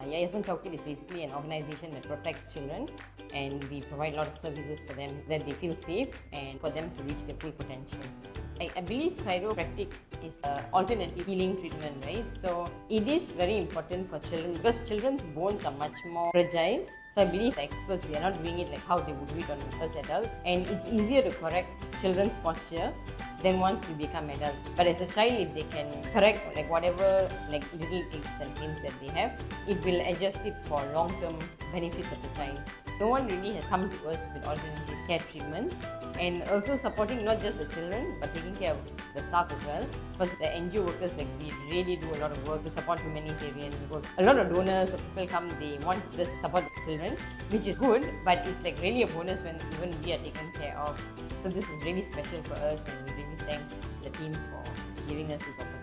Yayasan Chow Kit is basically an organization that protects children, and we provide a lot of services for them that they feel safe and for them to reach their full potential. I believe chiropractic is an alternative healing treatment, right? So it is very important for children because children's bones are much more fragile. So I believe the experts, they are not doing it like how they would do it on us adults, and it's easier to correct children's posture than once we become adults. But as a child, if they can correct like whatever like little aches and pains that they have, it will adjust it for long-term benefits of the child. No one really has come to us with alternative care treatments, and also supporting not just the children but taking care of the staff as well. Because the NGO workers, like we really do a lot of work to support humanitarian work. A lot of donors or people come, they want to just support the children, which is good, but it's like really a bonus when even we are taken care of. So this is really special for us, and we really thank the team for giving us this opportunity.